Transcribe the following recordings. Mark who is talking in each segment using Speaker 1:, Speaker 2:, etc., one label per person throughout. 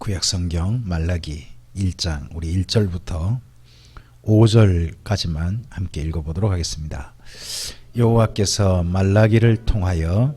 Speaker 1: 구약성경 말라기 1장 우리 1절부터 5절까지만 함께 읽어보도록 하겠습니다. 여호와께서 말라기를 통하여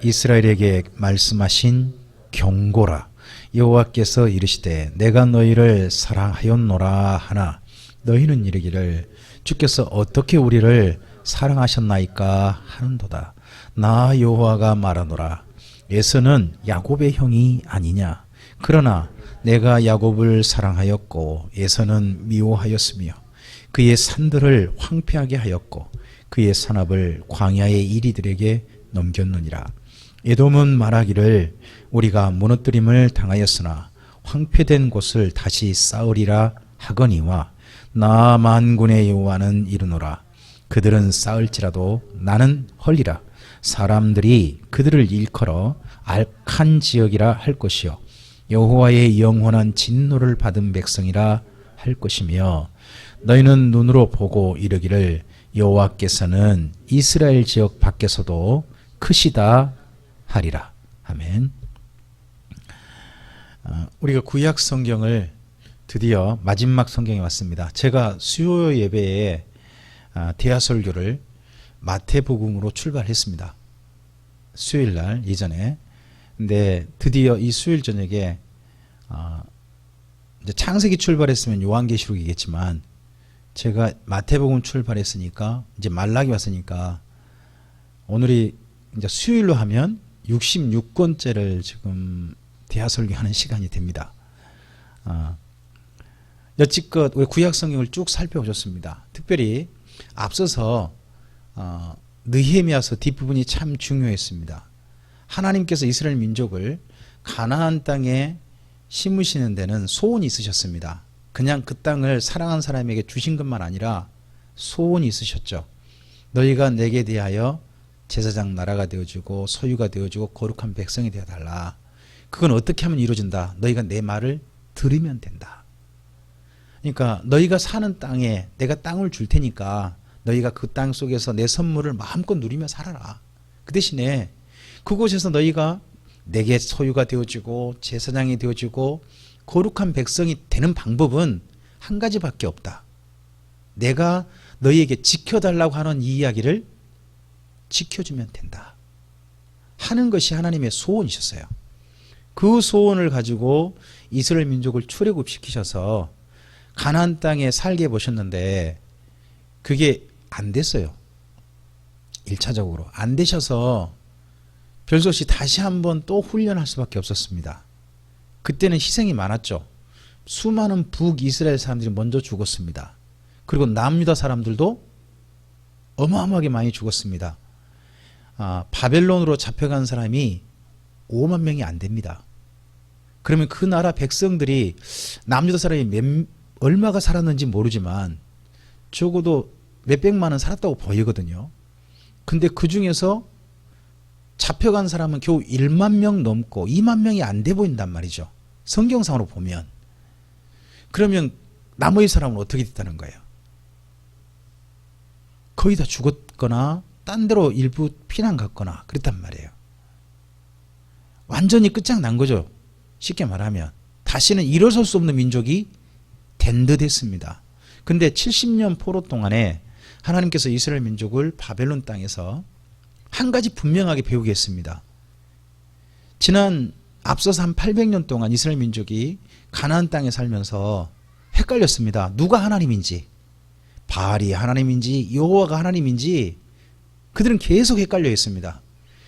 Speaker 1: 이스라엘에게 말씀하신 경고라. 여호와께서 이르시되 내가 너희를 사랑하였노라 하나 너희는 이르기를 주께서 어떻게 우리를 사랑하셨나이까 하는도다. 나 여호와가 말하노라. 에서는 야곱의 형이 아니냐. 그러나 내가 야곱을 사랑하였고 에서는 미워하였으며 그의 산들을 황폐하게 하였고 그의 산업을 광야의 이리들에게 넘겼느니라. 에돔은 말하기를 우리가 무너뜨림을 당하였으나 황폐된 곳을 다시 쌓으리라 하거니와 나 만군의 여호와는 이르노라. 그들은 쌓을지라도 나는 헐리라. 사람들이 그들을 일컬어 악한 지역이라 할 것이요 여호와의 영원한 진노를 받은 백성이라 할 것이며 너희는 눈으로 보고 이르기를 여호와께서는 이스라엘 지역 밖에서도 크시다 하리라. 아멘. 우리가 구약 성경을 드디어 마지막 성경에 왔습니다. 제가 수요 예배에 대하설교를 마태복음으로 출발했습니다. 수요일날 이전에. 근데 드디어 이 수요일 저녁에 이제 창세기 출발했으면 요한계시록이겠지만 제가 마태복음 출발했으니까 이제 말라기 왔으니까 오늘이 이제 수요일로 하면 66권째를 지금 대하설교하는 시간이 됩니다. 여지껏 우리 구약 성경을 쭉 살펴보셨습니다. 특별히 앞서서 느헤미야서 뒷부분이 참 중요했습니다. 하나님께서 이스라엘 민족을 가나안 땅에 심으시는 데는 소원이 있으셨습니다. 그냥 그 땅을 사랑한 사람에게 주신 것만 아니라 소원이 있으셨죠. 너희가 내게 대하여 제사장 나라가 되어주고 소유가 되어주고 거룩한 백성이 되어달라. 그건 어떻게 하면 이루어진다. 너희가 내 말을 들으면 된다. 그러니까 너희가 사는 땅에 내가 땅을 줄 테니까 너희가 그 땅 속에서 내 선물을 마음껏 누리며 살아라. 그 대신에 그곳에서 너희가 내게 소유가 되어지고 제사장이 되어지고 거룩한 백성이 되는 방법은 한 가지밖에 없다. 내가 너희에게 지켜달라고 하는 이 이야기를 지켜주면 된다 하는 것이 하나님의 소원이셨어요. 그 소원을 가지고 이스라엘 민족을 출애굽시키셔서 가나안 땅에 살게 보셨는데 그게 안 됐어요. 1차적으로 안 되셔서 별수 없이 다시 한번 또 훈련할 수밖에 없었습니다. 그때는 희생이 많았죠. 수많은 북이스라엘 사람들이 먼저 죽었습니다. 그리고 남유다 사람들도 어마어마하게 많이 죽었습니다. 바벨론으로 잡혀간 사람이 5만 명이 안 됩니다. 그러면 그 나라 백성들이 남유다 사람이 얼마가 살았는지 모르지만 적어도 몇백만은 살았다고 보이거든요. 근데 그 중에서 잡혀간 사람은 겨우 1만 명 넘고 2만 명이 안 돼 보인단 말이죠. 성경상으로 보면. 그러면 나머지 사람은 어떻게 됐다는 거예요? 거의 다 죽었거나 딴 데로 일부 피난 갔거나 그랬단 말이에요. 완전히 끝장난 거죠. 쉽게 말하면. 다시는 일어설 수 없는 민족이 된 듯 했습니다. 근데 70년 포로 동안에 하나님께서 이스라엘 민족을 바벨론 땅에서 한 가지 분명하게 배우게 했습니다. 지난 앞서서 한 800년 동안 이스라엘 민족이 가나안 땅에 살면서 헷갈렸습니다. 누가 하나님인지, 바알이 하나님인지 여호와가 하나님인지 그들은 계속 헷갈려 있습니다.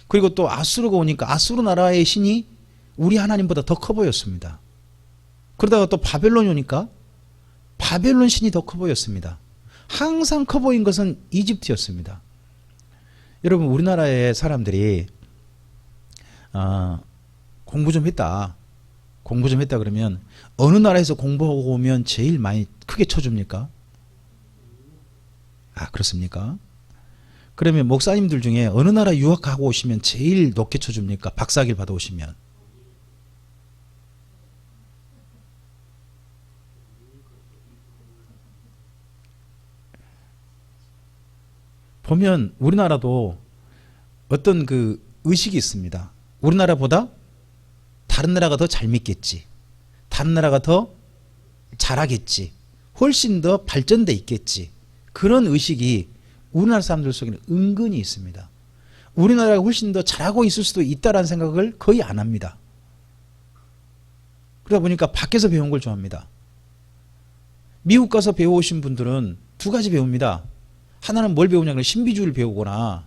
Speaker 1: 그리고 또 아수르가 오니까 아수르 나라의 신이 우리 하나님보다 더 커 보였습니다. 그러다가 또 바벨론이 오니까 바벨론 신이 더 커 보였습니다. 항상 커 보인 것은 이집트였습니다. 여러분 우리나라의 사람들이 공부 좀 했다 그러면 어느 나라에서 공부하고 오면 제일 많이 크게 쳐줍니까? 그렇습니까? 그러면 목사님들 중에 어느 나라 유학하고 오시면 제일 높게 쳐줍니까? 박사학위를 받아오시면. 보면 우리나라도 어떤 그 의식이 있습니다. 우리나라보다 다른 나라가 더 잘 믿겠지. 다른 나라가 더 잘하겠지. 훨씬 더 발전돼 있겠지. 그런 의식이 우리나라 사람들 속에는 은근히 있습니다. 우리나라가 훨씬 더 잘하고 있을 수도 있다라는 생각을 거의 안 합니다. 그러다 보니까 밖에서 배운 걸 좋아합니다. 미국 가서 배워오신 분들은 두 가지 배웁니다. 하나는 뭘 배우냐면 신비주의를 배우거나,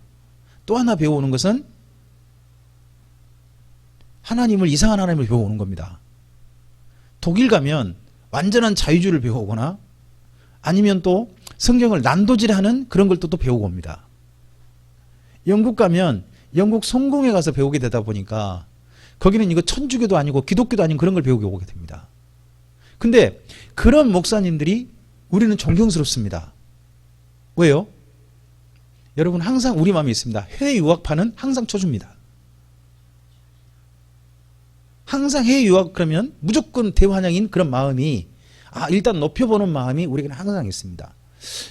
Speaker 1: 또 하나 배워오는 것은 이상한 하나님을 배워오는 겁니다. 독일 가면 완전한 자유주의를 배워오거나, 아니면 또 성경을 난도질하는 그런 걸 또 배우고 옵니다. 영국 가면 영국 성공회 가서 배우게 되다 보니까 거기는 이거 천주교도 아니고 기독교도 아닌 그런 걸 배우게 오게 됩니다. 근데 그런 목사님들이 우리는 존경스럽습니다. 왜요? 여러분, 항상 우리 마음에 있습니다. 해외 유학파는 항상 쳐줍니다. 항상 해외 유학 그러면 무조건 대환영인 그런 마음이, 일단 높여보는 마음이 우리에게는 항상 있습니다.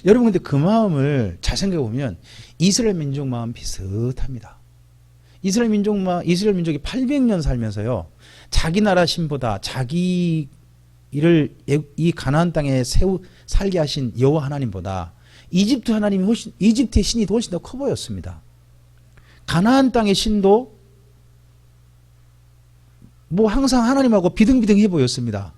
Speaker 1: 여러분, 근데 그 마음을 잘 생각해 보면 이스라엘 민족 마음 비슷합니다. 이스라엘 민족이 800년 살면서요, 자기 나라 신보다 자기 이를 이 가나안 땅에 살게 하신 여호와 하나님보다 이집트의 신이 훨씬 더 커 보였습니다. 가나안 땅의 신도 항상 하나님하고 비등비등해 보였습니다.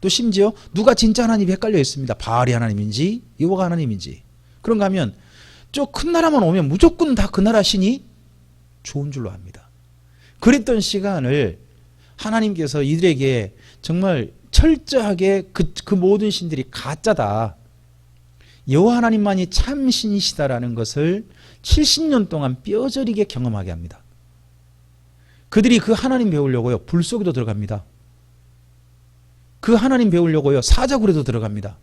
Speaker 1: 또 심지어 누가 진짜 하나님이 헷갈려 있습니다. 바알이 하나님인지 여호와가 하나님인지. 그런가 하면 저 큰 나라만 오면 무조건 다 그 나라 신이 좋은 줄로 압니다. 그랬던 시간을 하나님께서 이들에게 정말 철저하게 그 모든 신들이 가짜다, 여호와 하나님만이 참 신이시다라는 것을 70년 동안 뼈저리게 경험하게 합니다. 그들이 그 하나님 배우려고요, 불 속에도 들어갑니다. 그 하나님 배우려고요, 사자굴에도 들어갑니다.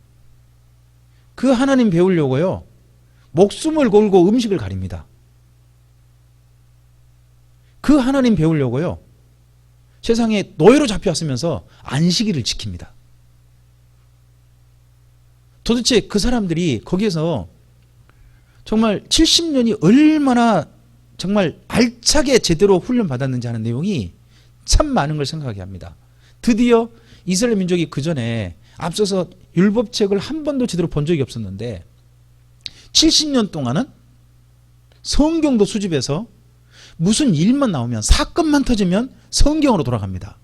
Speaker 1: 그 하나님 배우려고요, 목숨을 걸고 음식을 가립니다. 그 하나님 배우려고요, 세상에 노예로 잡혀왔으면서 안식일을 지킵니다. 도대체 그 사람들이 거기에서 정말 70년이 얼마나 정말 알차게 제대로 훈련받았는지 하는 내용이 참 많은 걸 생각하게 합니다. 드디어 이스라엘 민족이 그 전에 앞서서 율법책을 한 번도 제대로 본 적이 없었는데 70년 동안은 성경도 수집해서 무슨 일만 나오면, 사건만 터지면 성경으로 돌아갑니다.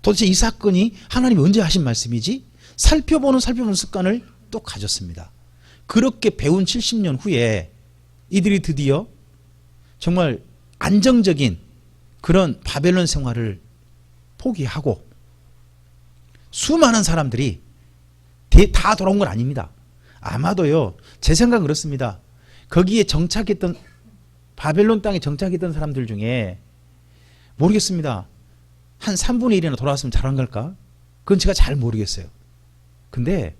Speaker 1: 도대체 이 사건이 하나님이 언제 하신 말씀이지? 살펴보는 습관을 또 가졌습니다. 그렇게 배운 70년 후에 이들이 드디어 정말 안정적인 그런 바벨론 생활을 포기하고, 수많은 사람들이 다 돌아온 건 아닙니다. 아마도요, 제 생각은 그렇습니다. 거기에 바벨론 땅에 정착했던 사람들 중에 모르겠습니다. 한 3분의 1이나 돌아왔으면 잘한 걸까? 그건 제가 잘 모르겠어요. 근데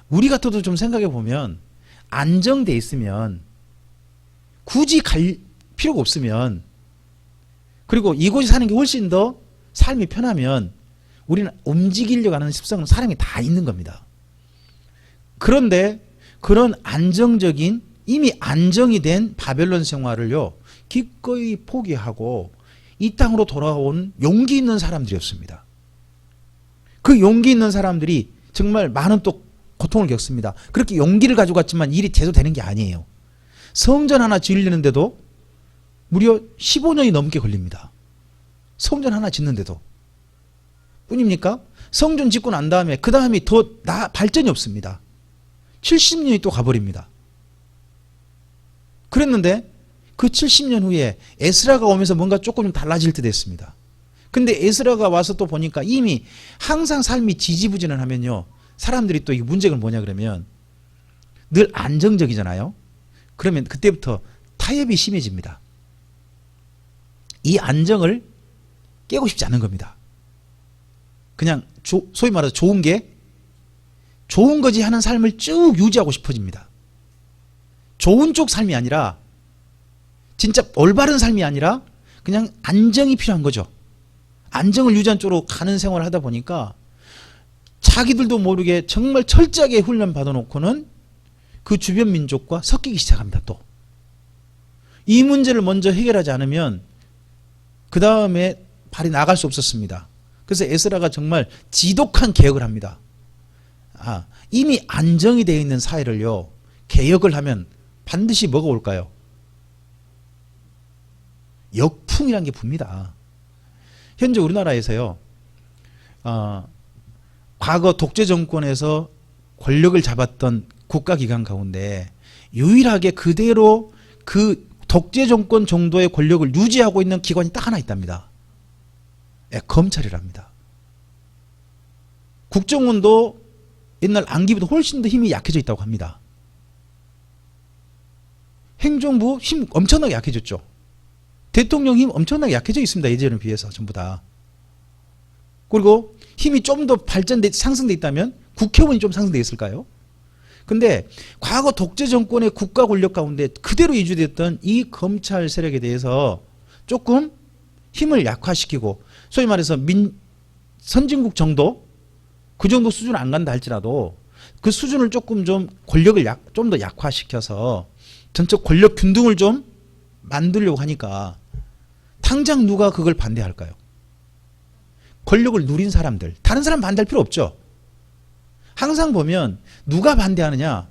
Speaker 1: 우리 같아도 좀 생각해 보면, 안정돼 있으면, 굳이 갈 필요가 없으면, 그리고 이곳에 사는 게 훨씬 더 삶이 편하면 우리는 움직이려고 하는 습성은 사람이 다 있는 겁니다. 그런데 그런 안정적인, 이미 안정이 된 바벨론 생활을요, 기꺼이 포기하고 이 땅으로 돌아온 용기 있는 사람들이었습니다. 그 용기 있는 사람들이 정말 많은 또 고통을 겪습니다. 그렇게 용기를 가지고 갔지만 일이 제대로 되는 게 아니에요. 성전 하나 지으려는데도 무려 15년이 넘게 걸립니다. 성전 하나 짓는데도. 뿐입니까? 성전 짓고 난 다음에 그 다음이 더 발전이 없습니다. 70년이 또 가버립니다. 그랬는데 그 70년 후에 에스라가 오면서 뭔가 조금 좀 달라질 때 됐습니다. 근데 에스라가 와서 또 보니까 이미 항상 삶이 지지부진하면요, 사람들이 또 이 문제가 뭐냐 그러면 늘 안정적이잖아요. 그러면 그때부터 타협이 심해집니다. 이 안정을 깨고 싶지 않은 겁니다. 그냥 소위 말해서 좋은 거지 하는 삶을 쭉 유지하고 싶어집니다. 좋은 쪽 삶이 아니라, 진짜 올바른 삶이 아니라 그냥 안정이 필요한 거죠. 안정을 유지한 쪽으로 가는 생활을 하다 보니까 자기들도 모르게 정말 철저하게 훈련 받아놓고는 그 주변 민족과 섞이기 시작합니다. 또 이 문제를 먼저 해결하지 않으면 그 다음에 발이 나갈 수 없었습니다. 그래서 에스라가 정말 지독한 개혁을 합니다. 이미 안정이 되어 있는 사회를요, 개혁을 하면 반드시 뭐가 올까요? 역풍이란 게 붑니다. 현재 우리나라에서요, 과거 독재 정권에서 권력을 잡았던 국가기관 가운데 유일하게 그대로 그 독재 정권 정도의 권력을 유지하고 있는 기관이 딱 하나 있답니다. 검찰이랍니다. 국정원도 옛날 안기보다 훨씬 더 힘이 약해져 있다고 합니다. 행정부 힘 엄청나게 약해졌죠. 대통령 힘 엄청나게 약해져 있습니다. 예전에 비해서 전부 다. 그리고 힘이 좀 더 상승돼 있다면 국회의원이 좀 상승돼 있을까요? 근데 과거 독재 정권의 국가 권력 가운데 그대로 유지됐던 이 검찰 세력에 대해서 조금 힘을 약화시키고, 소위 말해서 선진국 정도, 그 정도 수준 안 간다 할지라도 그 수준을 조금 좀 권력을 좀 더 약화시켜서 전적 권력 균등을 좀 만들려고 하니까 당장 누가 그걸 반대할까요? 권력을 누린 사람들, 다른 사람 반대할 필요 없죠. 항상 보면 누가 반대하느냐,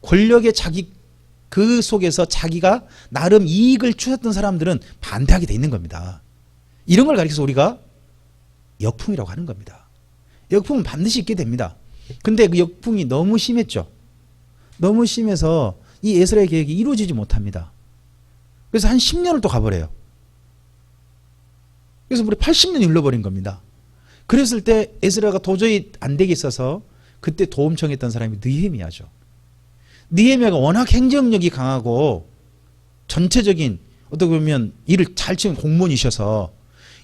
Speaker 1: 권력의 그 속에서 자기가 나름 이익을 추렸던 사람들은 반대하게 돼 있는 겁니다. 이런 걸 가리켜서 우리가 역풍이라고 하는 겁니다. 역풍은 반드시 있게 됩니다. 근데 그 역풍이 너무 심했죠. 너무 심해서 이 에스라의 계획이 이루어지지 못합니다. 그래서 한 10년을 또 가버려요. 그래서 우리 80년이 흘러버린 겁니다. 그랬을 때 에스라가 도저히 안 되게 있어서 그때 도움 청했던 사람이 느헤미야죠. 느헤미야가 워낙 행정력이 강하고 전체적인 어떻게 보면 일을 잘 치는 공무원이셔서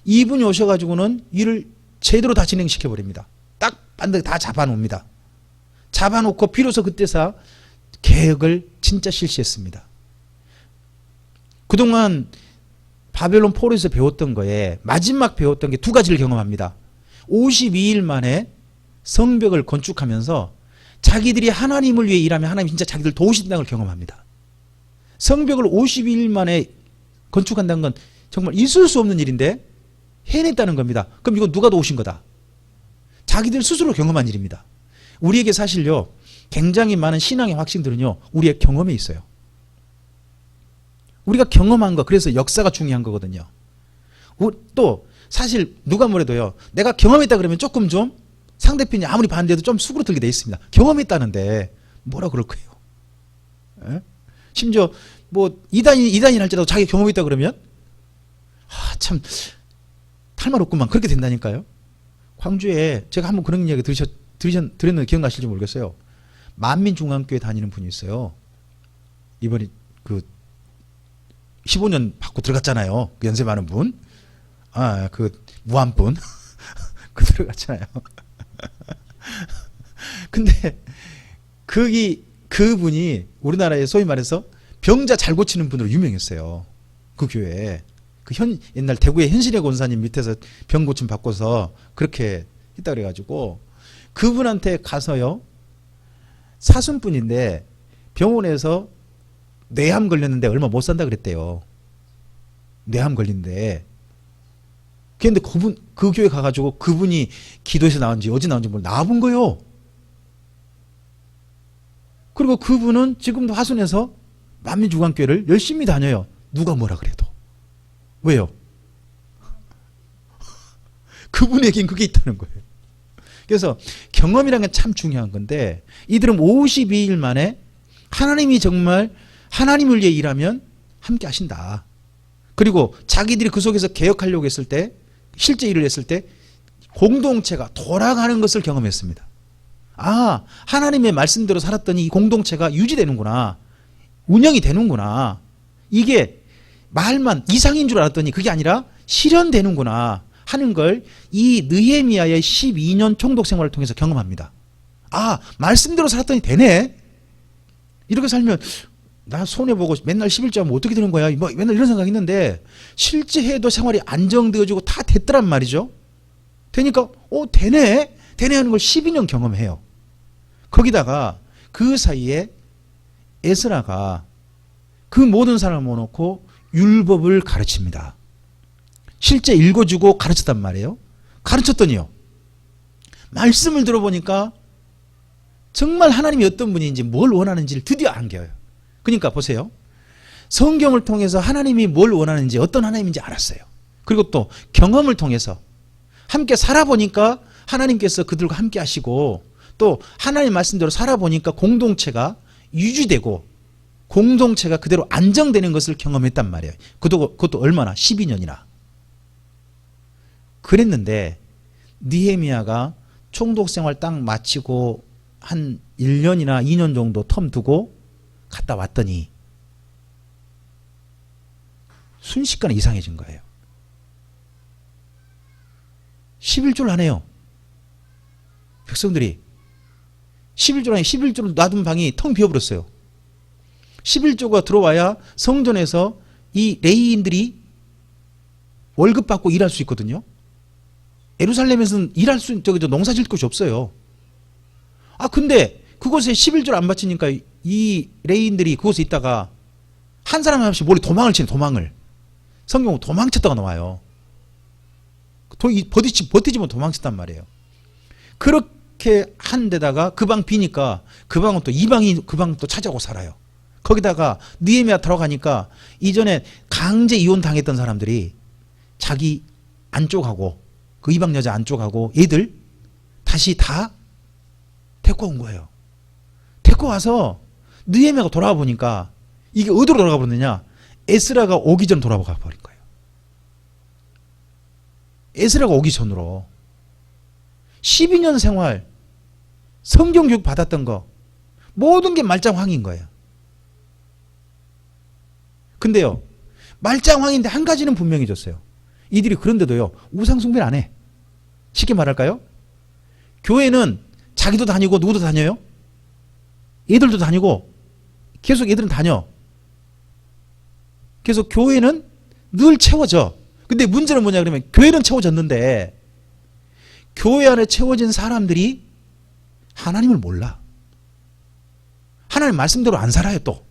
Speaker 1: 이분이 오셔가지고는 일을 제대로 다 진행시켜버립니다. 딱 반드시 다 잡아놓습니다. 잡아놓고 비로소 그때서 개혁을 진짜 실시했습니다. 그동안 바벨론 포로에서 배웠던 거에 마지막 배웠던 게 두 가지를 경험합니다. 52일 만에 성벽을 건축하면서 자기들이 하나님을 위해 일하면 하나님 진짜 자기들 도우신다는 걸 경험합니다. 성벽을 52일 만에 건축한다는 건 정말 있을 수 없는 일인데 해냈다는 겁니다. 그럼 이건 누가 도우신 거다? 자기들 스스로 경험한 일입니다. 우리에게 사실요, 굉장히 많은 신앙의 확신들은요, 우리의 경험에 있어요. 우리가 경험한 거, 그래서 역사가 중요한 거거든요. 또 사실 누가 뭐래도요, 내가 경험했다 그러면 조금 좀 상대편이 아무리 반대해도 좀 수그러들게 돼 있습니다. 경험했다는데 뭐라 그럴 거예요? 에? 심지어 뭐 이단인 할지라도 자기 경험했다 그러면 참 할 말 없구만, 그렇게 된다니까요. 광주에 제가 한번 그런 이야기 들었는데 기억나실지 모르겠어요. 만민중앙교회 다니는 분이 있어요. 이번에 그 15년 받고 들어갔잖아요. 그 연세 많은 분. 그 무한분. 그 들어갔잖아요. 근데 그분이 우리나라에 소위 말해서 병자 잘 고치는 분으로 유명했어요. 그 교회에. 옛날 대구의 현신의 권사님 밑에서 병 고침 받고서 그렇게 했다 그래가지고 그분한테 가서요, 사순분인데 병원에서 뇌암 걸렸는데 얼마 못 산다 그랬대요. 뇌암 걸린데. 그런데 그 교회 가가지고 그분이 기도에서 나온지 어디 나온지 나와본 거요. 그리고 그분은 지금도 화순에서 만민중앙교회를 열심히 다녀요. 누가 뭐라 그래도. 왜요? 그분에겐 그게 있다는 거예요. 그래서 경험이라는 게 참 중요한 건데, 이들은 52일 만에 하나님이 정말 하나님을 위해 일하면 함께 하신다. 그리고 자기들이 그 속에서 개혁하려고 했을 때, 실제 일을 했을 때 공동체가 돌아가는 것을 경험했습니다. 하나님의 말씀대로 살았더니 이 공동체가 유지되는구나, 운영이 되는구나, 이게 말만 이상인 줄 알았더니 그게 아니라 실현되는구나 하는 걸 이 느헤미야의 12년 총독 생활을 통해서 경험합니다. 말씀대로 살았더니 되네. 이렇게 살면 나 손해보고 맨날 11조 하면 어떻게 되는 거야, 뭐 맨날 이런 생각이 있는데 실제 해도 생활이 안정되어지고 다 됐더란 말이죠. 되니까 되네 하는 걸 12년 경험해요. 거기다가 그 사이에 에스라가 그 모든 사람을 모아놓고 율법을 가르칩니다. 실제 읽어주고 가르쳤단 말이에요. 가르쳤더니요. 말씀을 들어보니까 정말 하나님이 어떤 분인지 뭘 원하는지를 드디어 안겨요. 그러니까 보세요. 성경을 통해서 하나님이 뭘 원하는지 어떤 하나님인지 알았어요. 그리고 또 경험을 통해서 함께 살아보니까 하나님께서 그들과 함께 하시고 또 하나님 말씀대로 살아보니까 공동체가 유지되고 공동체가 그대로 안정되는 것을 경험했단 말이에요. 그것도 얼마나? 12년이나. 그랬는데 느헤미야가 총독 생활 딱 마치고 한 1년이나 2년 정도 텀 두고 갔다 왔더니 순식간에 이상해진 거예요. 11조를 하네요. 백성들이 11조를 11조를 놔둔 방이 텅 비어버렸어요. 11조가 들어와야 성전에서 이 레위인들이 월급 받고 일할 수 있거든요. 예루살렘에서는 농사 질 곳이 없어요. 근데 그곳에 11조를 안 바치니까 이 레위인들이 그곳에 있다가 한 사람 한 명씩 몰래 도망을 치는 도망을. 성경은 도망쳤다가 나와요. 버티지 못 도망쳤단 말이에요. 그렇게 한 데다가 그 방 비니까 그 방은 또 이방이 그 방 또 찾아오고 살아요. 거기다가 느헤미야 들어가니까 이전에 강제 이혼 당했던 사람들이 자기 안쪽하고 그 이방 여자 안쪽하고 얘들 다시 다 데리고 온 거예요. 데리고 와서 느헤미야가 돌아와 보니까 이게 어디로 돌아가 버렸느냐? 에스라가 오기 전 돌아가 버린 거예요. 에스라가 오기 전으로 12년 생활 성경 교육 받았던 거 모든 게 말짱황인 거예요. 근데요, 말짱황인데 한 가지는 분명히 줬어요. 이들이 그런데도요, 우상 숭배를 안 해. 쉽게 말할까요? 교회는 자기도 다니고 누구도 다녀요. 얘들도 다니고 계속 얘들은 다녀. 그래서 교회는 늘 채워져. 근데 문제는 뭐냐 그러면 교회는 채워졌는데 교회 안에 채워진 사람들이 하나님을 몰라. 하나님 말씀대로 안 살아요 또.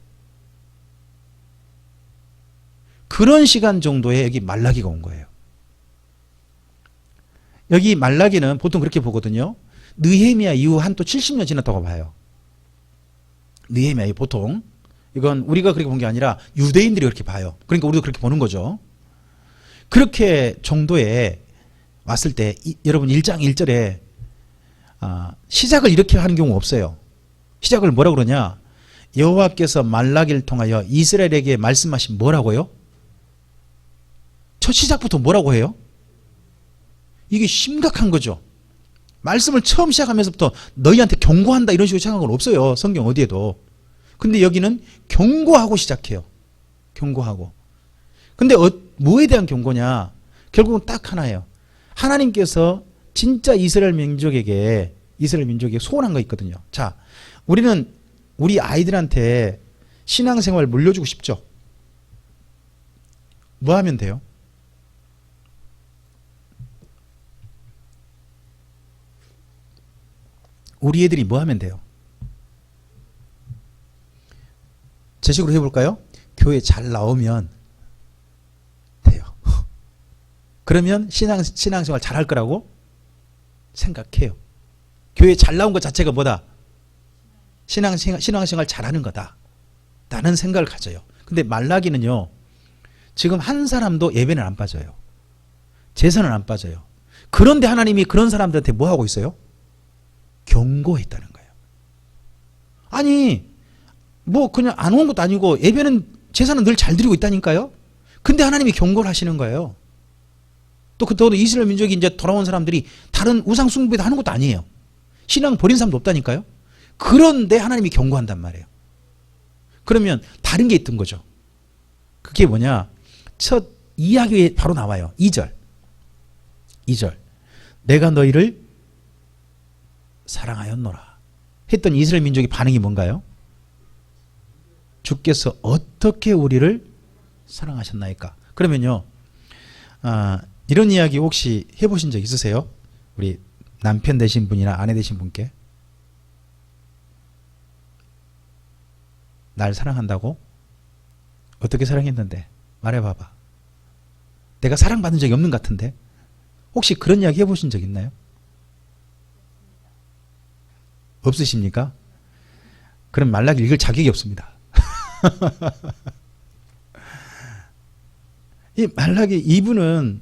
Speaker 1: 그런 시간 정도에 여기 말라기가 온 거예요. 여기 말라기는 보통 그렇게 보거든요. 느헤미야 이후 한 또 70년 지났다고 봐요. 느헤미야 보통. 이건 우리가 그렇게 본 게 아니라 유대인들이 그렇게 봐요. 그러니까 우리도 그렇게 보는 거죠. 그렇게 정도에 왔을 때 여러분 1장 1절에 시작을 이렇게 하는 경우 없어요. 시작을 뭐라고 그러냐? 여호와께서 말라기를 통하여 이스라엘에게 말씀하신 뭐라고요? 첫 시작부터 뭐라고 해요? 이게 심각한 거죠. 말씀을 처음 시작하면서부터 너희한테 경고한다 이런 식으로 시작한 건 없어요. 성경 어디에도. 근데 여기는 경고하고 시작해요. 경고하고. 근데 뭐에 대한 경고냐? 결국은 딱 하나예요. 하나님께서 진짜 이스라엘 민족에게 소원한 거 있거든요. 자, 우리는 우리 아이들한테 신앙생활 물려주고 싶죠? 뭐 하면 돼요? 우리 애들이 뭐 하면 돼요? 제 식으로 해볼까요? 교회 잘 나오면 돼요. 그러면 신앙생활 잘 할 거라고 생각해요. 교회 잘 나온 것 자체가 뭐다? 신앙생활 잘하는 거다. 라는 생각을 가져요. 근데 말라기는요, 지금 한 사람도 예배는 안 빠져요. 제사는 안 빠져요. 그런데 하나님이 그런 사람들한테 뭐 하고 있어요? 경고했다는 거예요. 아니, 뭐 그냥 안 온 것도 아니고 예배는 제사는 늘 잘 드리고 있다니까요. 근데 하나님이 경고를 하시는 거예요. 또 그때도 이스라엘 민족이 이제 돌아온 사람들이 다른 우상 숭배도 하는 것도 아니에요. 신앙 버린 사람도 없다니까요. 그런데 하나님이 경고한단 말이에요. 그러면 다른 게 있던 거죠. 그게 뭐냐? 첫 이야기에 바로 나와요. 2절. 내가 너희를 사랑하였노라 했던 이스라엘 민족의 반응이 뭔가요? 주께서 어떻게 우리를 사랑하셨나이까? 그러면요, 이런 이야기 혹시 해보신 적 있으세요? 우리 남편 되신 분이나 아내 되신 분께? 날 사랑한다고? 어떻게 사랑했는데? 말해봐봐. 내가 사랑받은 적이 없는 것 같은데? 혹시 그런 이야기 해보신 적 있나요? 없으십니까? 그럼 말라기 읽을 자격이 없습니다. 이 말라기 이분은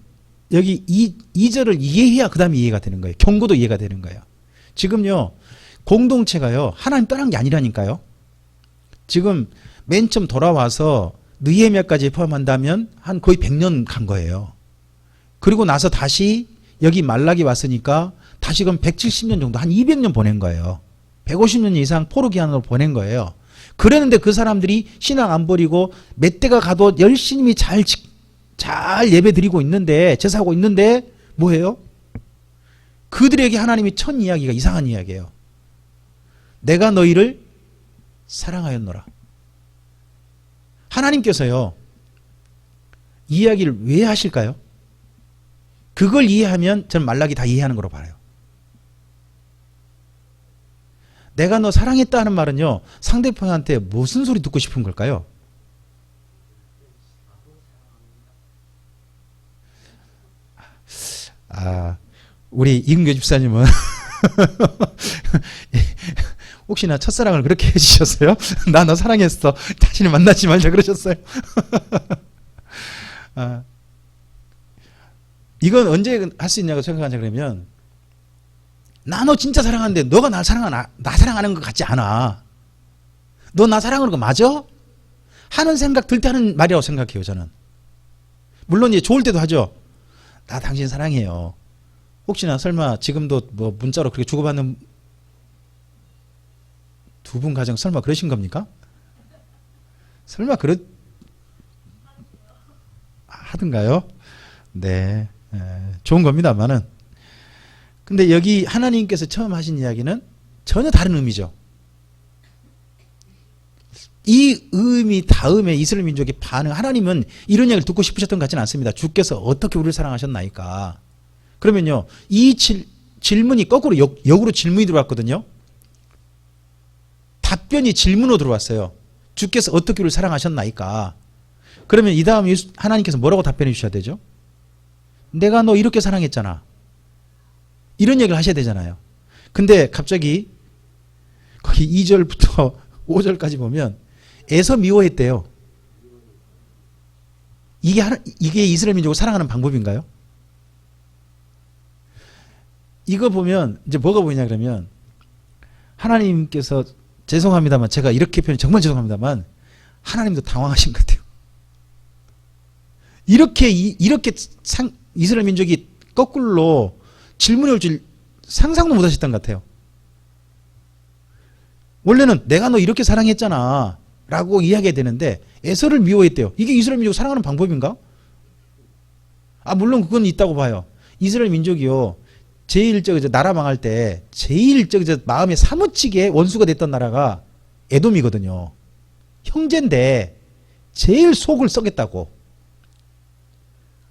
Speaker 1: 여기 2절을 이해해야 그 다음에 이해가 되는 거예요. 경고도 이해가 되는 거예요. 지금요, 공동체가요, 하나님 떠난 게 아니라니까요. 지금 맨 처음 돌아와서 느헤미야까지 포함한다면 한 거의 100년 간 거예요. 그리고 나서 다시 여기 말라기 왔으니까 다시 그럼 170년 정도, 한 200년 보낸 거예요. 150년 이상 포로기한으로 보낸 거예요. 그랬는데 그 사람들이 신앙 안 버리고 몇 대가 가도 열심히 잘 예배 드리고 있는데, 제사하고 있는데 뭐예요? 그들에게 하나님이 첫 이야기가 이상한 이야기예요. 내가 너희를 사랑하였노라. 하나님께서요, 이 이야기를 왜 하실까요? 그걸 이해하면 저는 말라기 다 이해하는 거로 봐요. 내가 너 사랑했다는 말은요, 상대편한테 무슨 소리 듣고 싶은 걸까요? 우리 이근교 집사님은 혹시나 첫사랑을 그렇게 해주셨어요? 나 너 사랑했어. 다시는 만나지 말자 그러셨어요? 이건 언제 할 수 있냐고 생각하자 그러면, 나 너 진짜 사랑하는데 너가 나 사랑하는 것 같지 않아. 너 나 사랑하는 거 맞아? 하는 생각 들 때 하는 말이라고 생각해요, 저는. 물론 이제 좋을 때도 하죠. 나 당신 사랑해요. 혹시나 설마 지금도 뭐 문자로 그렇게 주고받는 두 분 가정 설마 그러신 겁니까? 설마 하던가요? 네, 좋은 겁니다만은. 근데 여기 하나님께서 처음 하신 이야기는 전혀 다른 의미죠. 이 의미 다음에 이스라엘 민족의 반응, 하나님은 이런 이야기를 듣고 싶으셨던 것 같지는 않습니다. 주께서 어떻게 우리를 사랑하셨나이까. 그러면요, 이 질문이 거꾸로 역으로 질문이 들어왔거든요. 답변이 질문으로 들어왔어요. 주께서 어떻게 우리를 사랑하셨나이까. 그러면 이 다음 하나님께서 뭐라고 답변해 주셔야 되죠? 내가 너 이렇게 사랑했잖아. 이런 얘기를 하셔야 되잖아요. 근데 갑자기 거기 2절부터 5절까지 보면 애서 미워했대요. 이게 이스라엘 민족을 사랑하는 방법인가요? 이거 보면 이제 뭐가 보이냐 그러면, 하나님께서 죄송합니다만, 제가 이렇게 표현 정말 죄송합니다만, 하나님도 당황하신 것 같아요. 이렇게 이스라엘 민족이 거꾸로 질문해 올 줄 상상도 못 하셨던 것 같아요. 원래는 내가 너 이렇게 사랑했잖아 라고 이야기해야 되는데 에서를 미워했대요. 이게 이스라엘 민족을 사랑하는 방법인가? 물론 그건 있다고 봐요. 이스라엘 민족이요, 제일 나라 망할 때 제일 마음에 사무치게 원수가 됐던 나라가 에돔이거든요. 형제인데 제일 속을 썩였다고.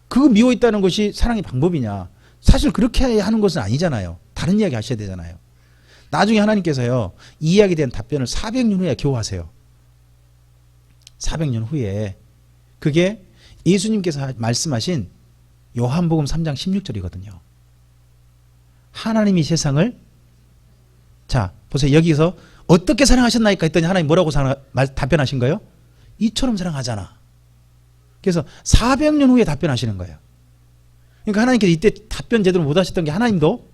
Speaker 1: 그거 미워했다는 것이 사랑의 방법이냐? 사실 그렇게 하는 것은 아니잖아요. 다른 이야기 하셔야 되잖아요. 나중에 하나님께서요, 이 이야기에 대한 답변을 400년 후에 겨우 하세요. 400년 후에. 그게 예수님께서 말씀하신 요한복음 3장 16절이거든요. 하나님이 세상을, 자 보세요. 여기서 어떻게 사랑하셨나이까 했더니 하나님 뭐라고 답변하신 거예요? 이처럼 사랑하잖아. 그래서 400년 후에 답변하시는 거예요. 그러니까 하나님께서 이때 답변 제대로 못 하셨던 게, 하나님도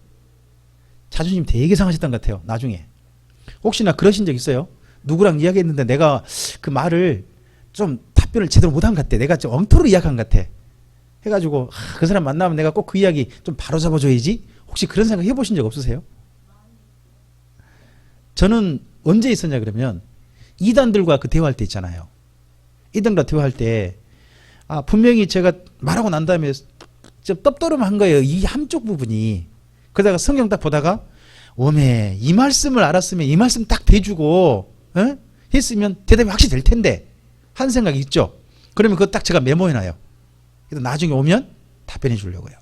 Speaker 1: 자존심 되게 상하셨던 것 같아요. 나중에 혹시나 그러신 적 있어요? 누구랑 이야기했는데 내가 그 말을 좀 답변을 제대로 못한 것 같아. 내가 좀 엉터리로 이야기한 것 같아. 해가지고 그 사람 만나면 내가 꼭 그 이야기 좀 바로잡아줘야지. 혹시 그런 생각 해보신 적 없으세요? 저는 언제 있었냐 그러면, 이단들과 그 대화할 때 있잖아요. 이단과 대화할 때 분명히 제가 말하고 난 다음에 좀 떡떠름한 거예요. 이 한쪽 부분이. 그러다가 성경 딱 보다가, 오메 이 말씀을 알았으면 이 말씀 딱 대주고 했으면 대답이 확실히 될 텐데 한 생각이 있죠. 그러면 그거 딱 제가 메모해놔요. 그래서 나중에 오면 답변해 주려고요.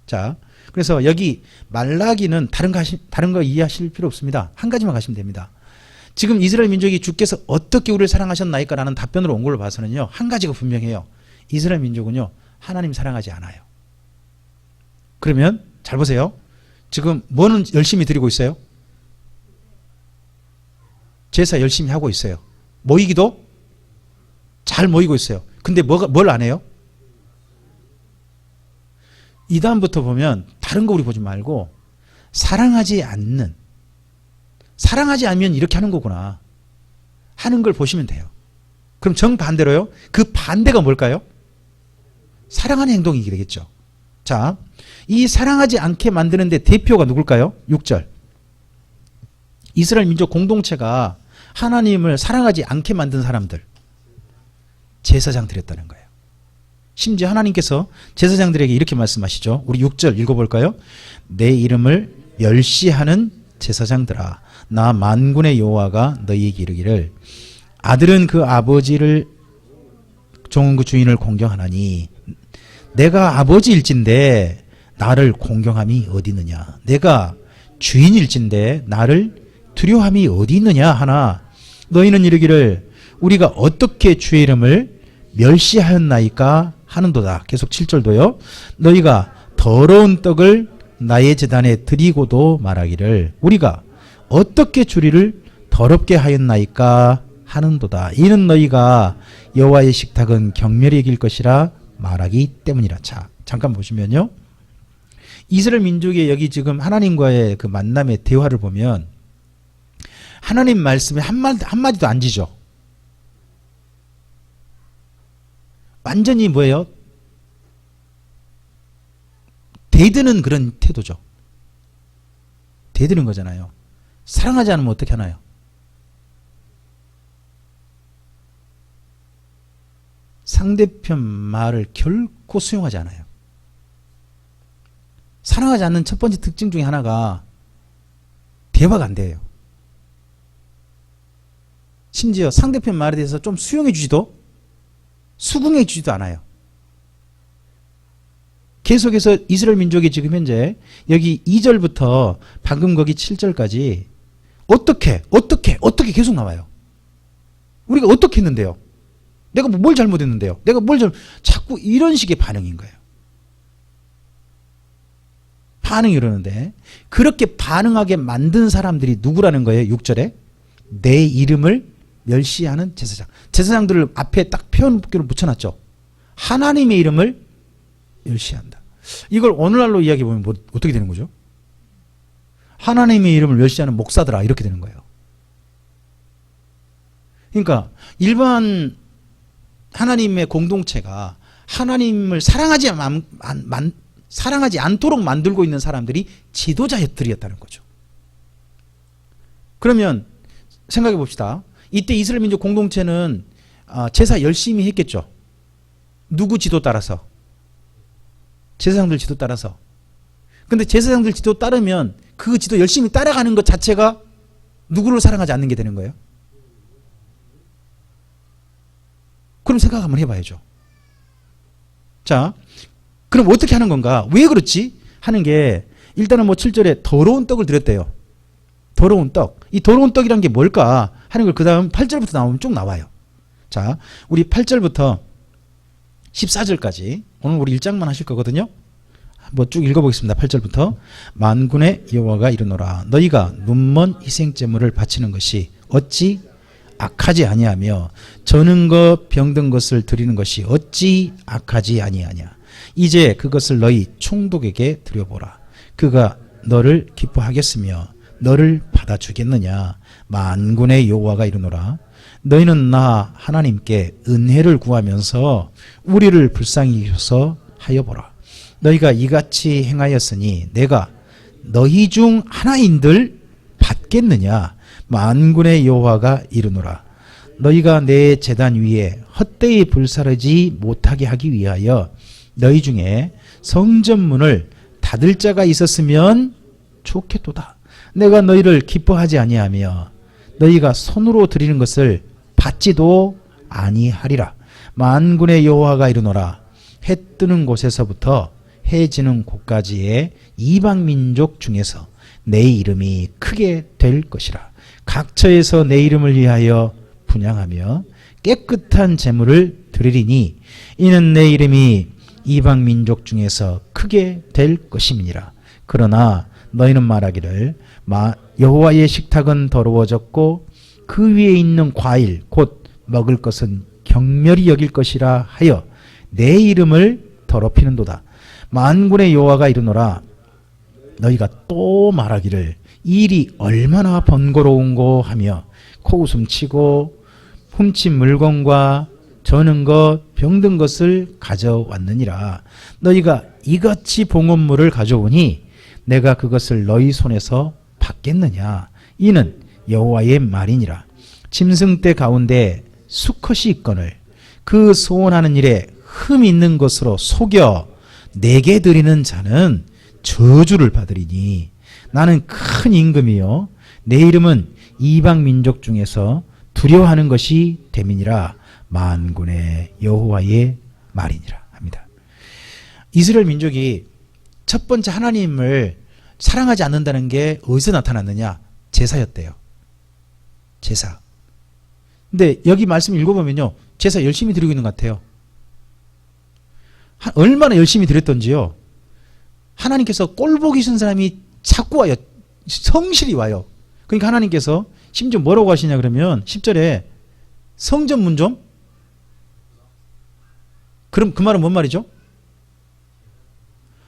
Speaker 1: 자, 그래서 여기 말라기는 다른 거 이해하실 필요 없습니다. 한 가지만 가시면 됩니다. 지금 이스라엘 민족이 주께서 어떻게 우리를 사랑하셨나이까 라는 답변으로 온 걸로 봐서는요, 한 가지가 분명해요. 이스라엘 민족은요, 하나님 사랑하지 않아요. 그러면 잘 보세요. 지금 뭐는 열심히 드리고 있어요? 제사 열심히 하고 있어요. 모이기도 잘 모이고 있어요. 근데 뭘 안 해요? 이 다음부터 보면 다른 거 우리 보지 말고 사랑하지 않으면 이렇게 하는 거구나 하는 걸 보시면 돼요. 그럼 정반대로요. 그 반대가 뭘까요? 사랑하는 행동이 되겠죠. 자, 이 사랑하지 않게 만드는데 대표가 누굴까요? 6절. 이스라엘 민족 공동체가 하나님을 사랑하지 않게 만든 사람들, 제사장들이었다는 거예요. 심지어 하나님께서 제사장들에게 이렇게 말씀하시죠. 우리 6절 읽어볼까요? 내 이름을 멸시하는 제사장들아, 나 만군의 여호와가 너희에게 이르기를 아들은 그 아버지를 종은 그 주인을 공경하나니 내가 아버지일진데 나를 공경함이 어디 있느냐. 내가 주인일진데 나를 두려움이 어디 있느냐 하나 너희는 이르기를 우리가 어떻게 주의 이름을 멸시하였나이까 하는도다. 계속 7절도요. 너희가 더러운 떡을 나의 제단에 드리고도 말하기를 우리가 어떻게 주리를 더럽게 하였나이까 하는도다. 이는 너희가 여호와의 식탁은 경멸히 여길 것이라 말하기 때문이라. 자, 잠깐 보시면요. 이스라엘 민족의 여기 지금 하나님과의 그 만남의 대화를 보면 하나님 말씀에 한마디도 안 지죠. 완전히 뭐예요? 대드는 그런 태도죠. 대드는 거잖아요. 사랑하지 않으면 어떻게 하나요? 상대편 말을 결코 수용하지 않아요. 사랑하지 않는 첫 번째 특징 중에 하나가 대화가 안 돼요. 심지어 상대편 말에 대해서 좀 수용해 주지도 수긍해 주지도 않아요. 계속해서 이스라엘 민족이 지금 현재 여기 2절부터 방금 거기 7절까지 어떻게 계속 나와요. 우리가 어떻게 했는데요? 내가 뭘 잘못했는데요? 자꾸 이런 식의 반응인 거예요. 반응이 이러는데 그렇게 반응하게 만든 사람들이 누구라는 거예요? 6절에 내 이름을 멸시하는 제사장. 제사장들을 앞에 딱 표현을 붙여놨죠. 하나님의 이름을 멸시한다. 이걸 오늘날로 이야기해보면 어떻게 되는 거죠? 하나님의 이름을 멸시하는 목사들아 이렇게 되는 거예요. 그러니까 일반 하나님의 공동체가 하나님을 사랑하지 않도록 만들고 있는 사람들이 지도자들이었다는 거죠. 그러면 생각해 봅시다. 이때 이스라엘 민족 공동체는 제사 열심히 했겠죠. 누구 지도 따라서? 제사장들 지도 따라서. 근데 제사장들 지도 따르면 그 지도 열심히 따라가는 것 자체가 누구를 사랑하지 않는 게 되는 거예요? 그럼 생각 한번 해봐야죠. 자, 그럼 어떻게 하는 건가? 왜 그렇지? 하는 게 일단은 7절에 더러운 떡을 드렸대요. 더러운 떡. 이 더러운 떡이란 게 뭘까 하는 걸 그 다음 8절부터 나오면 쭉 나와요. 자, 우리 8절부터 14절까지 오늘 우리 1장만 하실 거거든요. 한번 쭉 읽어보겠습니다. 8절부터 만군의 여호와가 이르노라 너희가 눈먼 희생제물을 바치는 것이 어찌 악하지 아니하며 저는 것 병든 것을 드리는 것이 어찌 악하지 아니하냐. 이제 그것을 너희 총독에게 드려보라. 그가 너를 기뻐하겠으며 너를 받아주겠느냐. 만군의 여호와가 이르노라 너희는 나 하나님께 은혜를 구하면서 우리를 불쌍히 여기소서 하여보라. 너희가 이같이 행하였으니 내가 너희 중 하나인들 받겠느냐. 만군의 여호와가 이르노라 너희가 내 제단 위에 헛되이 불사르지 못하게 하기 위하여 너희 중에 성전문을 닫을 자가 있었으면 좋겠도다. 내가 너희를 기뻐하지 아니하며 너희가 손으로 드리는 것을 받지도 아니하리라. 만군의 여호와가 이르노라 해 뜨는 곳에서부터 해 지는 곳까지의 이방 민족 중에서 내 이름이 크게 될 것이라. 각처에서 내 이름을 위하여 분향하며 깨끗한 제물을 드리리니 이는 내 이름이 이방 민족 중에서 크게 될 것임이니라. 그러나 너희는 말하기를 여호와의 식탁은 더러워졌고 그 위에 있는 과일 곧 먹을 것은 경멸히 여길 것이라 하여 내 이름을 더럽히는도다. 만군의 여호와가 이르노라. 너희가 또 말하기를 일이 얼마나 번거로운고 하며 코웃음 치고 훔친 물건과 저는 것 병든 것을 가져왔느니라. 너희가 이같이 봉헌물을 가져오니 내가 그것을 너희 손에서 받겠느냐. 이는 여호와의 말이니라. 짐승떼 가운데 수컷이 있거늘 그 소원하는 일에 흠 있는 것으로 속여 내게 드리는 자는 저주를 받으리니 나는 큰 임금이요 내 이름은 이방 민족 중에서 두려워하는 것이 됨이니라. 만군의 여호와의 말이니라 합니다. 이스라엘 민족이 첫 번째 하나님을 사랑하지 않는다는 게 어디서 나타났느냐? 제사였대요. 제사. 근데 여기 말씀 읽어보면요, 제사 열심히 드리고 있는 것 같아요. 얼마나 열심히 드렸던지요. 하나님께서 꼴보기 싫은 사람이 자꾸 와요. 성실히 와요. 그러니까 하나님께서 심지어 뭐라고 하시냐 그러면 10절에 성전 문 좀. 그럼 그 말은 뭔 말이죠?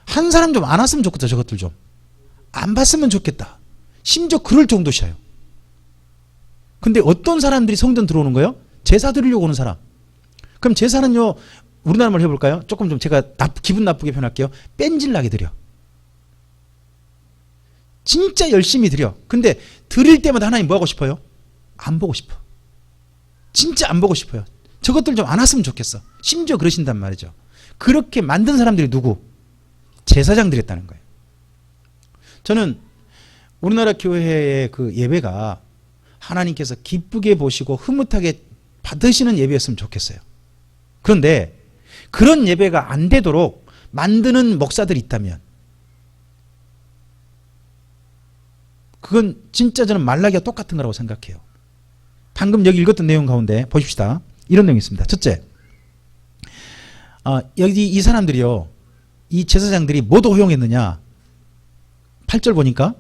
Speaker 1: 한 사람 좀 안 왔으면 좋겠다. 저것들 좀 안 봤으면 좋겠다. 심지어 그럴 정도셔요. 근데 어떤 사람들이 성전 들어오는 거예요? 제사 드리려고 오는 사람. 그럼 제사는요, 우리나라 말 해볼까요? 조금 좀 제가 기분 나쁘게 표현할게요. 뺀질나게 드려. 진짜 열심히 드려. 근데 드릴 때마다 하나님 뭐 하고 싶어요? 안 보고 싶어. 진짜 안 보고 싶어요. 저것들 좀 안 왔으면 좋겠어. 심지어 그러신단 말이죠. 그렇게 만든 사람들이 누구? 제사장들이었다는 거예요. 저는 우리나라 교회의 그 예배가 하나님께서 기쁘게 보시고 흐뭇하게 받으시는 예배였으면 좋겠어요. 그런데 그런 예배가 안 되도록 만드는 목사들이 있다면 그건 진짜 저는 말라기와 똑같은 거라고 생각해요. 방금 여기 읽었던 내용 가운데 보십시다. 이런 내용이 있습니다. 첫째, 여기 이 사람들이요, 이 제사장들이 뭐도 허용했느냐? 8절 보니까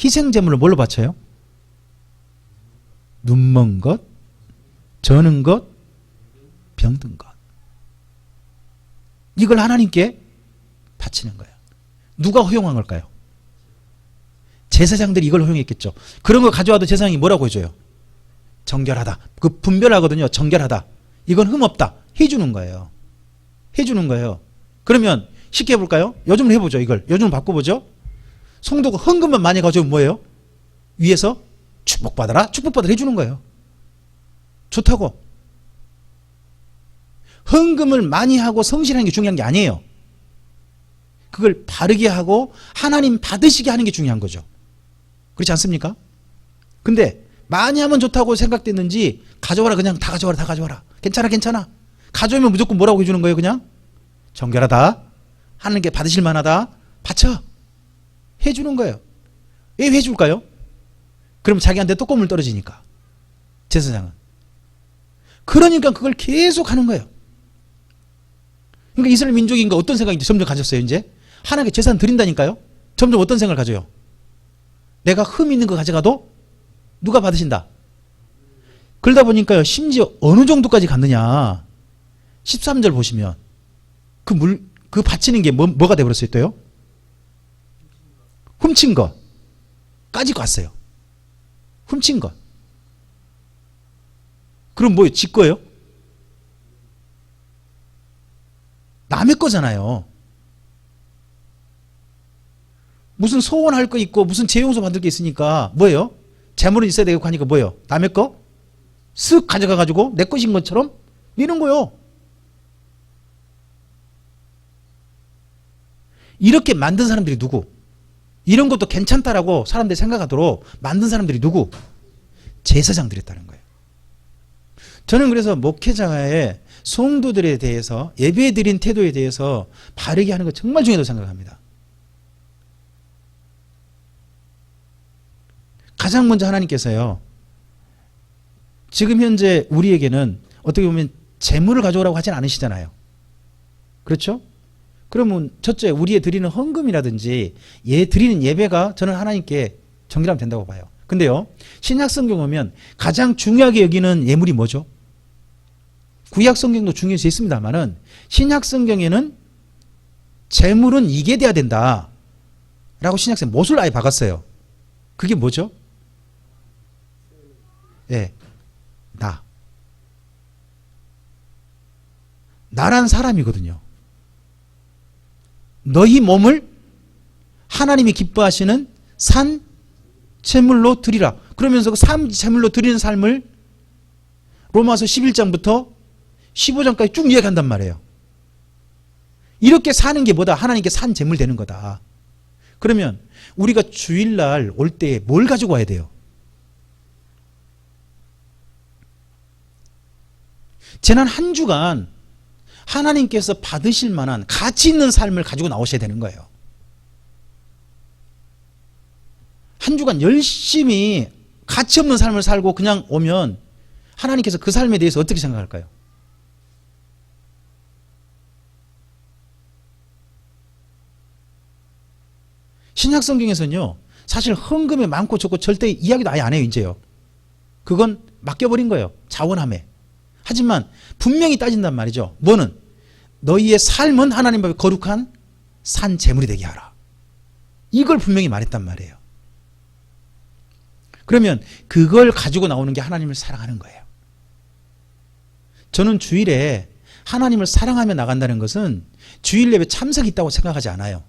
Speaker 1: 희생제물을 뭘로 바쳐요? 눈먼 것, 저는 것, 병든 것. 이걸 하나님께 바치는 거예요. 누가 허용한 걸까요? 제사장들이 이걸 허용했겠죠. 그런 거 가져와도 제사장이 뭐라고 해줘요? 정결하다. 그 분별하거든요. 정결하다. 이건 흠없다. 해주는 거예요. 해주는 거예요. 그러면 쉽게 해볼까요? 요즘은 해보죠. 이걸. 요즘은 바꿔보죠. 성도가 헌금만 많이 가져오면 뭐예요? 위에서 축복받아라. 축복받아라 해주는 거예요. 좋다고. 헌금을 많이 하고 성실하는 게 중요한 게 아니에요. 그걸 바르게 하고 하나님 받으시게 하는 게 중요한 거죠. 그렇지 않습니까? 근데 많이 하면 좋다고 생각됐는지 가져와라. 그냥 다 가져와라. 다 가져와라. 괜찮아. 괜찮아. 가져오면 무조건 뭐라고 해주는 거예요? 그냥 정결하다. 하나님께 받으실 만하다. 바쳐. 해주는 거예요. 왜 해줄까요? 그럼 자기한테 또 꼼을 떨어지니까. 제사장은. 그러니까 그걸 계속 하는 거예요. 그러니까 이스라엘 민족인가 어떤 생각이 점점 가졌어요. 이제 하나님께 제사는 드린다니까요. 점점 어떤 생각을 가져요? 내가 흠 있는 거 가져가도 누가 받으신다. 그러다 보니까요, 심지어 어느 정도까지 갔느냐. 13절 보시면 그 바치는 게 뭐가 되어버렸어요? 또요? 훔친 것까지 갔어요. 훔친 것. 그럼 뭐예요? 지 거예요? 남의 거잖아요. 무슨 소원할 거 있고 무슨 재용서 받을 게 있으니까 뭐예요? 재물은 있어야 되고 하니까 뭐예요? 남의 거? 쓱 가져가가지고 내 것인 것처럼 이런 거요. 이렇게 만든 사람들이 누구? 이런 것도 괜찮다라고 사람들이 생각하도록 만든 사람들이 누구? 제사장들이었다는 거예요. 저는 그래서 목회자의 성도들에 대해서 예배드린 태도에 대해서 바르게 하는 거 정말 중요하다고 생각합니다. 가장 먼저 하나님께서요, 지금 현재 우리에게는 어떻게 보면 재물을 가져오라고 하진 않으시잖아요. 그렇죠? 그러면 첫째, 우리의 드리는 헌금이라든지 드리는 예배가 저는 하나님께 정결하면 된다고 봐요. 근데요, 신약 성경 오면 가장 중요하게 여기는 예물이 뭐죠? 구약 성경도 중요시 있습니다만은 신약 성경에는 재물은 이게 돼야 된다 라고 신약성경 못을 아예 박았어요. 그게 뭐죠? 나란 사람이거든요. 너희 몸을 하나님이 기뻐하시는 산 제물로 드리라. 그러면서 그 산 제물로 드리는 삶을 로마서 11장부터 15장까지 쭉 이야기한단 말이에요. 이렇게 사는 게 뭐다? 하나님께 산 제물 되는 거다. 그러면 우리가 주일날 올 때 뭘 가지고 와야 돼요? 지난 한 주간 하나님께서 받으실 만한 가치 있는 삶을 가지고 나오셔야 되는 거예요. 한 주간 열심히 가치 없는 삶을 살고 그냥 오면 하나님께서 그 삶에 대해서 어떻게 생각할까요? 신약 성경에서는요, 사실 헌금이 많고 적고 절대 이야기도 아예 안 해요, 이제요. 그건 맡겨버린 거예요, 자원함에. 하지만 분명히 따진단 말이죠. 뭐는? 너희의 삶은 하나님 앞에 거룩한 산 제물이 되게 하라. 이걸 분명히 말했단 말이에요. 그러면 그걸 가지고 나오는 게 하나님을 사랑하는 거예요. 저는 주일에 하나님을 사랑하며 나간다는 것은 주일 예배 참석이 있다고 생각하지 않아요.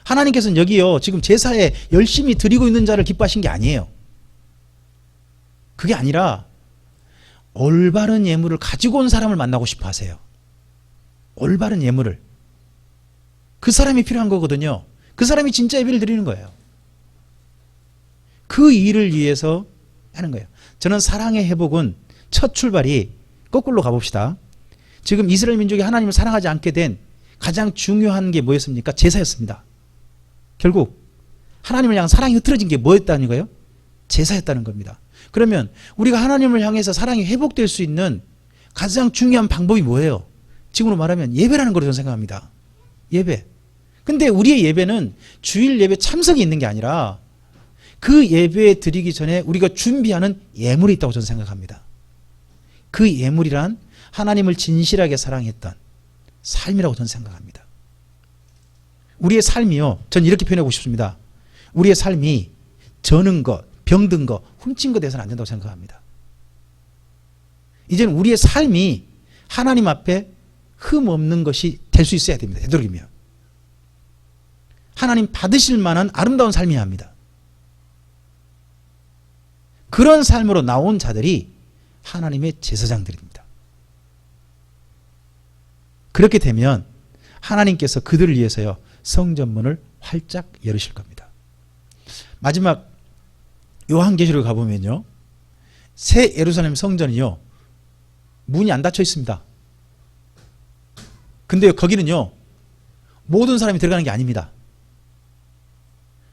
Speaker 1: 하나님께서는 여기요, 지금 제사에 열심히 드리고 있는 자를 기뻐하신 게 아니에요. 그게 아니라 올바른 예물을 가지고 온 사람을 만나고 싶어 하세요. 올바른 예물을. 그 사람이 필요한 거거든요. 그 사람이 진짜 예배를 드리는 거예요. 그 일을 위해서 하는 거예요. 저는 사랑의 회복은 첫 출발이 거꾸로 가봅시다. 지금 이스라엘 민족이 하나님을 사랑하지 않게 된 가장 중요한 게 뭐였습니까? 제사였습니다. 결국 하나님을 향한 사랑이 흐트러진 게 뭐였다는 거예요? 제사였다는 겁니다. 그러면 우리가 하나님을 향해서 사랑이 회복될 수 있는 가장 중요한 방법이 뭐예요? 지금으로 말하면 예배라는 거로 저는 생각합니다. 예배. 근데 우리의 예배는 주일 예배 참석이 있는 게 아니라 그 예배 드리기 전에 우리가 준비하는 예물이 있다고 저는 생각합니다. 그 예물이란 하나님을 진실하게 사랑했던 삶이라고 저는 생각합니다. 우리의 삶이요, 저는 이렇게 표현하고 싶습니다. 우리의 삶이 저는 것, 병든 것, 훔친 것 돼서는 안 된다고 생각합니다. 이제는 우리의 삶이 하나님 앞에 흠 없는 것이 될 수 있어야 됩니다. 되도록이면. 하나님 받으실 만한 아름다운 삶이어야 합니다. 그런 삶으로 나온 자들이 하나님의 제사장들입니다. 그렇게 되면 하나님께서 그들을 위해서요, 성전문을 활짝 열으실 겁니다. 마지막 요한계시록 가보면요, 새 예루살렘 성전이요, 문이 안 닫혀 있습니다. 근데 거기는요, 모든 사람이 들어가는 게 아닙니다.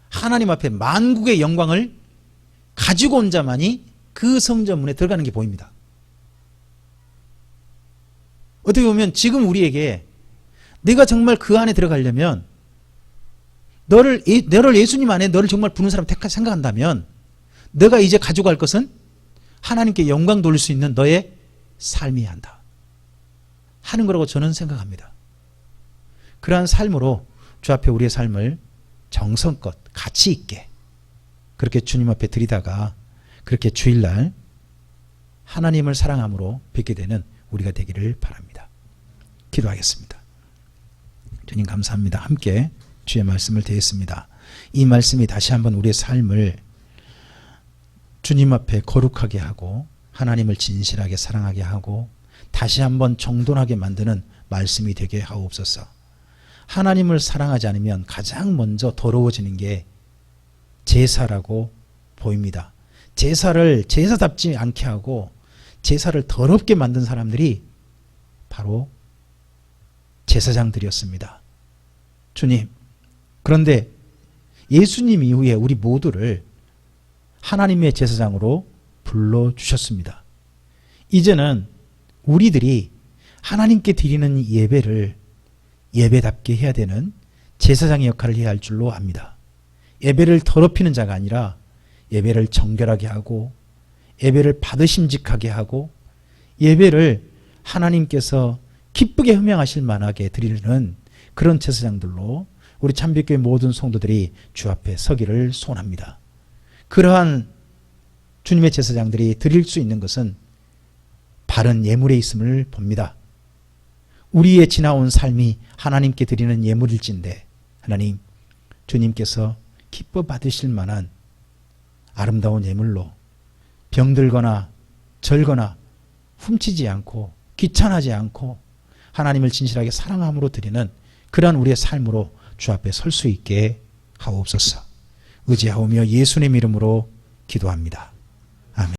Speaker 1: 하나님 앞에 만국의 영광을 가지고 온 자만이 그 성전문에 들어가는 게 보입니다. 어떻게 보면 지금 우리에게 내가 정말 그 안에 들어가려면 너를 예수님 안에 너를 정말 부른 사람 생각한다면 너가 이제 가지고 갈 것은 하나님께 영광 돌릴 수 있는 너의 삶이어야 한다 하는 거라고 저는 생각합니다. 그러한 삶으로 주 앞에 우리의 삶을 정성껏 가치 있게 그렇게 주님 앞에 드리다가 그렇게 주일날 하나님을 사랑함으로 뵙게 되는 우리가 되기를 바랍니다. 기도하겠습니다. 주님 감사합니다. 함께 주의 말씀을 드리겠습니다. 이 말씀이 다시 한번 우리의 삶을 주님 앞에 거룩하게 하고 하나님을 진실하게 사랑하게 하고 다시 한번 정돈하게 만드는 말씀이 되게 하옵소서. 하나님을 사랑하지 않으면 가장 먼저 더러워지는 게 제사라고 보입니다. 제사를 제사답지 않게 하고 제사를 더럽게 만든 사람들이 바로 제사장들이었습니다. 주님, 그런데 예수님 이후에 우리 모두를 하나님의 제사장으로 불러주셨습니다. 이제는 우리들이 하나님께 드리는 예배를 예배답게 해야 되는 제사장의 역할을 해야 할 줄로 압니다. 예배를 더럽히는 자가 아니라 예배를 정결하게 하고 예배를 받으심직하게 하고 예배를 하나님께서 기쁘게 흠양하실 만하게 드리는 그런 제사장들로 우리 참빛교회 모든 성도들이 주 앞에 서기를 소원합니다. 그러한 주님의 제사장들이 드릴 수 있는 것은 바른 예물에 있음을 봅니다. 우리의 지나온 삶이 하나님께 드리는 예물일진데 하나님, 주님께서 기뻐 받으실 만한 아름다운 예물로 병들거나 절거나 훔치지 않고 귀찮아하지 않고 하나님을 진실하게 사랑함으로 드리는 그러한 우리의 삶으로 주 앞에 설 수 있게 하옵소서. 의지하오며 예수님 이름으로 기도합니다. 아멘.